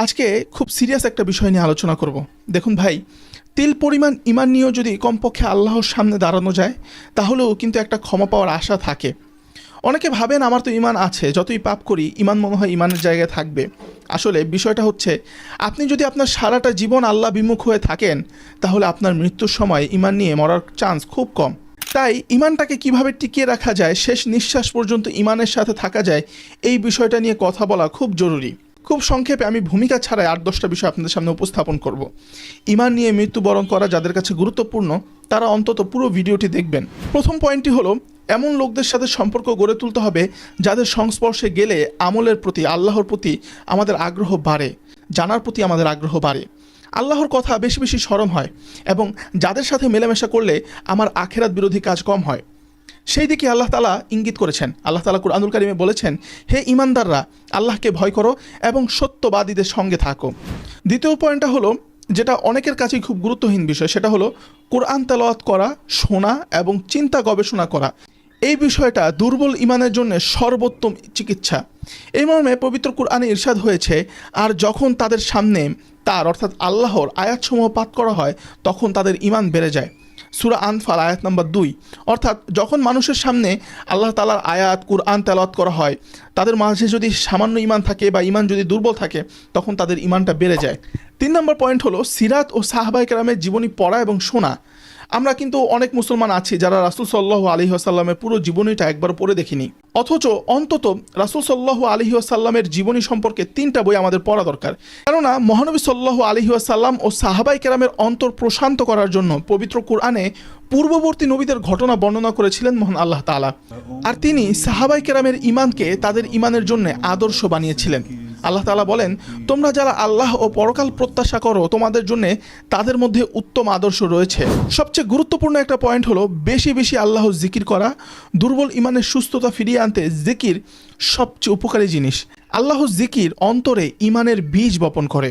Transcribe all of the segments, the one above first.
আজকে খুব সিরিয়াস একটা বিষয় নিয়ে আলোচনা করব। দেখুন ভাই, তিল পরিমাণ ইমান নিয়েও যদি কমপক্ষে আল্লাহর সামনে দাঁড়ানো যায়, তাহলেও কিন্তু একটা ক্ষমা পাওয়ার আশা থাকে। অনেকে ভাবেন আমার তো ইমান আছে, যতই পাপ করি ইমান মনে হয় ইমানের জায়গায় থাকবে। আসলে বিষয়টা হচ্ছে, আপনি যদি আপনার সারাটা জীবন আল্লাহ বিমুখ হয়ে থাকেন, তাহলে আপনার মৃত্যুর সময় ইমান নিয়ে মরার চান্স খুব কম। তাই ইমানটাকে কিভাবে টিকিয়ে রাখা যায়, শেষ নিঃশ্বাস পর্যন্ত ইমানের সাথে থাকা যায়, এই বিষয়টা নিয়ে কথা বলা খুব জরুরি। খুব সংক্ষেপে আমি ভূমিকা ছাড়াই 8-10টা বিষয় আপনাদের সামনে উপস্থাপন করব। ইমান নিয়ে মৃত্যুবরণ করা যাদের কাছে গুরুত্বপূর্ণ, তারা অন্তত পুরো ভিডিওটি দেখবেন। প্রথম পয়েন্টটি হলো, এমন লোকদের সাথে সম্পর্ক গড়ে তুলতে হবে যাদের সংস্পর্শে গেলে আমলের প্রতি, আল্লাহর প্রতি আমাদের আগ্রহ বাড়ে, জানার প্রতি আমাদের আগ্রহ বাড়ে, আল্লাহর কথা বেশি বেশি স্মরণ হয়, এবং যাদের সাথে মেলামেশা করলে আমার আখেরাত বিরোধী কাজ কম হয়। সেই দিকে আল্লাহ তাআলা ইঙ্গিত করেছেন। আল্লাহ তাআলা কুরআনুল কারীমে বলেছেন, হে ঈমানদাররা, আল্লাহকে ভয় করো এবং সত্যবাদীদের সঙ্গে থাকো। দ্বিতীয় পয়েন্টটা হলো, যেটা অনেকের কাছেই খুব গুরুত্বহীন বিষয়, সেটা হলো কোরআন তেলাওয়াত করা, শোনা এবং চিন্তা গবেষণা করা। এই বিষয়টা দুর্বল ইমানের জন্য সর্বোত্তম চিকিৎসা। এই মর্মে পবিত্র কোরআনে ইরশাদ হয়েছে, আর যখন তাদের সামনে তার অর্থাৎ আল্লাহর আয়াতসমূহ পাঠ করা হয়, তখন তাদের ইমান বেড়ে যায়। সূরা আনফাল আয়াত নম্বর 2। অর্থাৎ যখন মানুষের সামনে আল্লাহ তাআলার আয়াত কুরআন তেলাওয়াত করা হয়, তাদের মাঝে যদি সামান্য ইমান থাকে বা ইমান যদি দুর্বল থাকে, তখন তাদের ইমানটা বেড়ে যায়। 3 নম্বর পয়েন্ট হলো সিরাত ও সাহাবায়ে কেরামের জীবনী পড়া এবং শোনা। আমরা কিন্তু অনেক মুসলমান আছি যারা রাসূল সাল্লাল্লাহু আলাইহি ওয়াসাল্লামের পুরো জীবনীটা একবার পড়ে দেখিনি, অথচ অন্তত রাসূল সাল্লাল্লাহু আলাইহি ওয়াসাল্লামের জীবনী সম্পর্কে 3টা বই আমাদের পড়া দরকার। কেননা মহানবী সাল্লাল্লাহু আলাইহি ওয়াসাল্লাম ও সাহাবায়ে কেরামের অন্তর প্রশান্ত করার জন্য পবিত্র কোরআনে পূর্ববর্তী নবীদের ঘটনা বর্ণনা করেছিলেন মহান আল্লাহ তাআলা। আর তিনি সাহাবায়ে কেরামের ইমানকে তাদের ইমানের জন্য আদর্শ বানিয়েছিলেন। আল্লাহ তাআলা বলেন, তোমরা যারা আল্লাহ ও পরকাল প্রত্যাশা করো, তোমাদের জন্য তাদের মধ্যে উত্তম আদর্শ রয়েছে। সবচেয়ে গুরুত্বপূর্ণ একটা পয়েন্ট হলো বেশি বেশি আল্লাহর জিকির করা। দুর্বল ইমানের সুস্থতা ফিরিয়ে আনতে জিকির সবচেয়ে উপকারী জিনিস। আল্লাহর জিকির অন্তরে ইমানের বীজ বপন করে।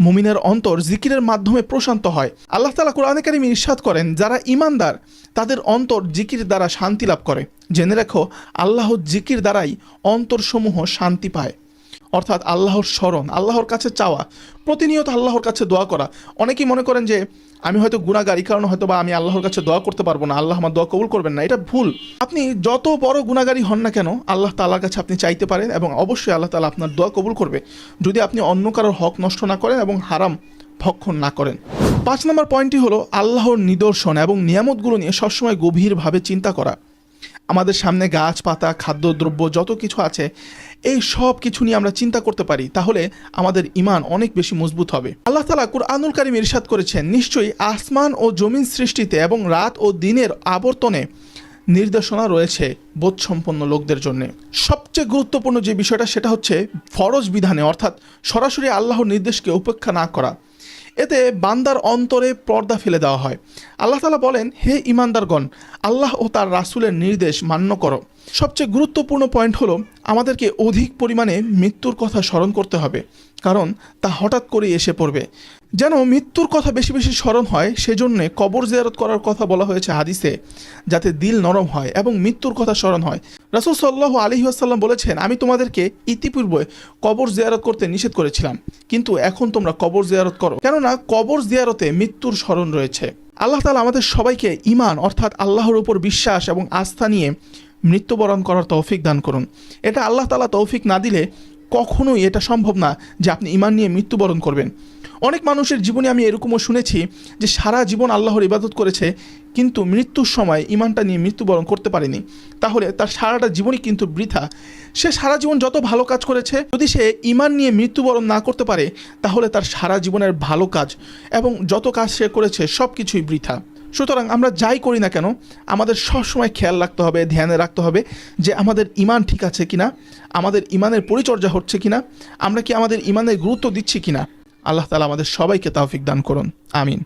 মুমিনের অন্তর জিকিরের মাধ্যমে প্রশান্ত হয়। আল্লাহ তাআলা কোরআনে কারীমে ইরশাদ করেন, যারা ইমানদার তাদের অন্তর জিকির দ্বারা শান্তি লাভ করে। জেনে রাখো, আল্লাহর জিকির দ্বারাই অন্তরসমূহ শান্তি পায়। অর্থাৎ আল্লাহর স্মরণ, আল্লাহর কাছে চাওয়া, প্রতিনিয়ত আল্লাহর কাছে দোয়া করা। অনেকেই মনে করেন যে আমি হয়তো গুনাহগার, এই কারণে হয়তো বা আমি আল্লাহর কাছে দোয়া করতে পারবো না, আল্লাহ আমার দোয়া কবুল করবেন না। এটা ভুল। আপনি যত বড় গুনাহগারই হন না কেন, আল্লাহ তাআলার কাছে আপনি চাইতে পারেন এবং অবশ্যই আল্লাহ তাআলা আপনার দোয়া কবুল করবে, যদি আপনি অন্য কারোর হক নষ্ট না করেন এবং হারাম ভক্ষণ না করেন। 5 নম্বর পয়েন্টটি হলো আল্লাহর নিদর্শন এবং নিয়ামতগুলো নিয়ে সবসময় গভীরভাবে চিন্তা করা। আমাদের সামনে গাছপাতা, খাদ্যদ্রব্য যত কিছু আছে, এই সব কিছু নিয়ে আমরা চিন্তা করতে পারি, তাহলে আমাদের ইমান অনেক বেশি মজবুত হবে। আল্লাহ তাআলা কুরআনুল কারীমে ইরশাদ করেছেন, নিশ্চয়ই আসমান ও জমিন সৃষ্টিতে এবং রাত ও দিনের আবর্তনে নির্দেশনা রয়েছে বোধসম্পন্ন লোকদের জন্য। সবচেয়ে গুরুত্বপূর্ণ যে বিষয়টা, সেটা হচ্ছে ফরজ বিধানে, অর্থাৎ সরাসরি আল্লাহর নির্দেশকে উপেক্ষা না করা। এতে বান্দার অন্তরে পর্দা ফেলে দেওয়া হয়। আল্লাহ তাআলা বলেন, হে ঈমানদারগণ, আল্লাহ ও তার রাসূলের নির্দেশ মান্য করো। সবচেয়ে গুরুত্বপূর্ণ পয়েন্ট হলো, আমাদেরকে অধিক পরিমাণে মৃত্যুর কথা স্মরণ করতে হবে, কারণ তা হঠাৎ করেই এসে পড়বে। যেন মৃত্যুর কথা বেশি বেশি স্মরণ হয়, সেজন্য কবর জিয়ারত করার কথা বলা হয়েছে হাদিসে, যাতে দিল নরম হয় এবং মৃত্যুর কথা স্মরণ হয়। রাসূল সাল্লাল্লাহু আলাইহি ওয়াসাল্লাম বলেছেন, আমি তোমাদেরকে ইতিপূর্বে কবর জিয়ারত করতে নিষেধ করেছিলাম, কিন্তু এখন তোমরা কবর জিয়ারত করো, কেননা কবর জিয়ারতে মৃত্যুর স্মরণ রয়েছে। আল্লাহ তাআলা আমাদের সবাইকে ঈমান অর্থাৎ আল্লাহর উপর বিশ্বাস এবং আস্থা নিয়ে মৃত্যুবরণ করার তৌফিক দান করুন। এটা আল্লাহ তাআলা তৌফিক না দিলে কখনোই এটা সম্ভব না যে আপনি ঈমান নিয়ে মৃত্যুবরণ করবেন। অনেক মানুষের জীবনে আমি এরকমও শুনেছি যে সারা জীবন আল্লাহর ইবাদত করেছে, কিন্তু মৃত্যুর সময় ঈমানটা নিয়ে মৃত্যুবরণ করতে পারেনি। তাহলে তার সারাটা জীবনই কিন্তু বৃথা। সে সারা জীবন যত ভালো কাজ করেছে, যদি সে ঈমান নিয়ে মৃত্যুবরণ না করতে পারে, তাহলে তার সারা জীবনের ভালো কাজ এবং যত কাজ সে করেছে সব কিছুই বৃথা। সুতরাং আমরা যাই করি না কেন, আমাদের সবসময় খেয়াল রাখতে হবে, ধ্যানে রাখতে হবে যে আমাদের ঈমান ঠিক আছে কিনা, আমাদের ঈমানের পরিচর্যা হচ্ছে কিনা, আমরা কি আমাদের ঈমানের গুরুত্ব দিচ্ছি কিনা। আল্লাহ তাআলা আমাদের সবাইকে তৌফিক দান করুন। আমিন।